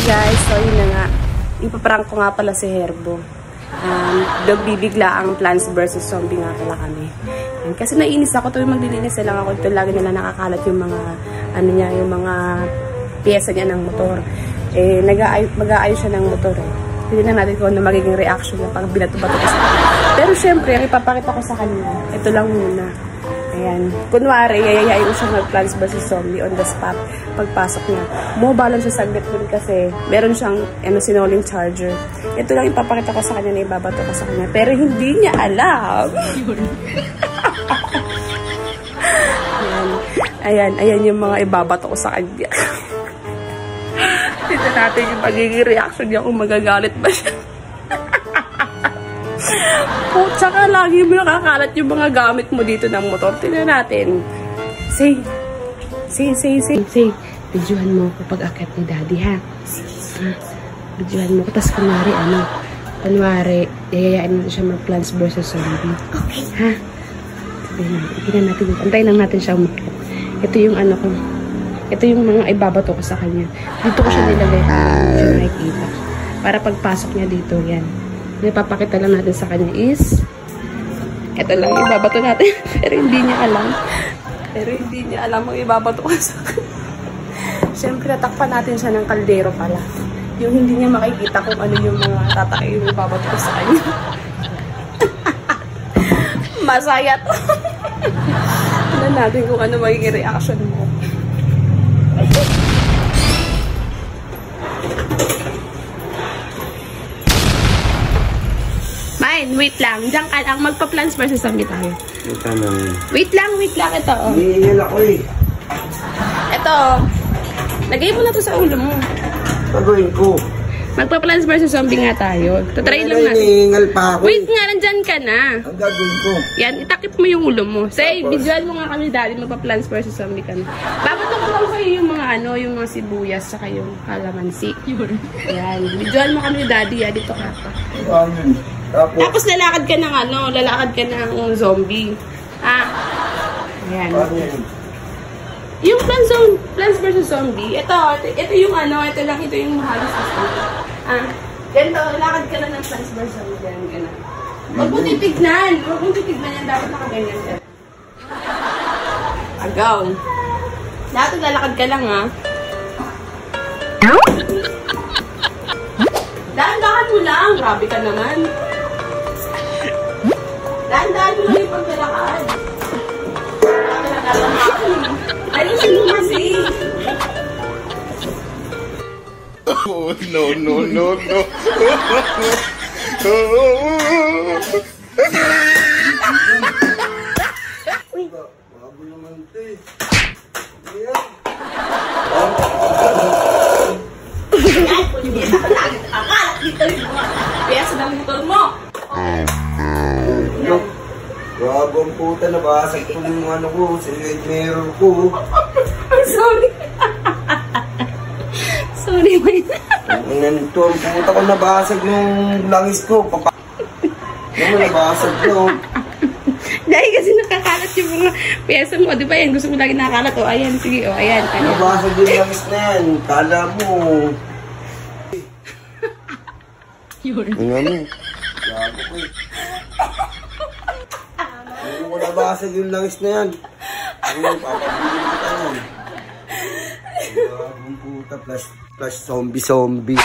guys, so yun na nga. Ipaprank ko nga pala si Herbo. Nagbibigla ang Plants vs. Zombie nga pala kami. And kasi nainis ako tuwing maglilinis lang ako. Ito lagi nila nakakalat yung mga yung mga piyesa niya ng motor. Mag-aayos siya ng motor eh. Hindi na natin kung ano magiging reaction niya pag binato-bato ko sa kanya. Pero syempre, ang ipapakita ko sa kanya, ito lang muna. Ayan. Kunwari, yayayain ko siya mag-Plants vs. Zombie on the spot pagpasok niya. Mubalan siya saglit dun kasi meron siyang sinoling charger. Ito lang ipapakita ko sa kanya na ibabato ko sa kanya. Pero hindi niya alam. Ayan yung mga ibabato ko sa kanya. Tignan natin yung magiging reaction niya kung magagalit ba siya. Tsaka lagi mo nakakalat yung mga gamit mo dito ng motor. Tignan natin. Say. Videohan mo ako pag akit ni Daddy, ha? Videohan mo ko. Tapos kunwari, yayayain mo siya mag-Plants vs. Zombie. Okay. Ha? Tignan natin. Antayin lang natin siya umakit. Ito yung ko. Ito yung mga ibabato ko sa kanya. Dito ko siya nilagay. Hindi siya makikita. Para pagpasok niya dito, yan. Napapakita lang natin sa kanya is ito lang ibabato natin. Pero hindi niya alam ang ibabato ko sa kanya. Siyempre, natakpan natin siya ng kaldero pala. Yung hindi niya makikita kung ano yung mga tatay yung ibabato ko sa kanya. Masaya to. Tignan natin kung ano magiging reaction mo. Wait lang. Diyan ka lang. Magpa-Plants vs. Zombie tayo. Wait lang. Ito. Hihihil ako eh. Ito. Lagay mo na to sa ulo mo. Pagawin ko. Magpa-Plants vs. Zombie nga tayo. Tatry lang natin. Hinihingal pa ako. Wait nga. Nandyan ka na. Ang gagawin ko. Yan. Itakip mo yung ulo mo. Say, visual mo nga kami Daddy. Magpa-Plants vs. Zombie ka na. Babato ko lang kayo yung mga yung mga sibuyas saka yung kalamansi. Yan. Visual mo kami Daddy. Yan. Dito ka pa. Tapos lalakad ka ng zombie. Ayan. Yung Plants vs. Zombie, ito yung ito yung mahalos gusto. Ganito, lalakad ka lang ng Plants vs. Zombie. Ganun. Huwag mo titignan yan, dapat nakaganyan ka. Agaw. Dapat lalakad ka lang, ha. Dahan-dahan mo lang, grabe ka naman. Dahan-dahan mo lang yung paglalakad. Alisin mo kasi. Oh, no. Uy, bago naman ito eh. Ayan. Akalat dito yung mga piyasa ng motor mo. Grabe ang puta, nabasag ko yung silhouette mirror ko. Sorry. Sorry, man. Ang puta ko nabasag yung langis ko. Nabasag ko. Dahil kasi nakakalat yung mga piyesa mo. Di ba yan? Gusto mo lagi nakakalat. O, ayan. Sige, o, ayan. Nabasag yung langis na yan. Kala mo. Ano? Gago ko eh. Hindi mo nabasag yung langis na yan. Ano, papabilin kita yan. Gagong puta plus zombie.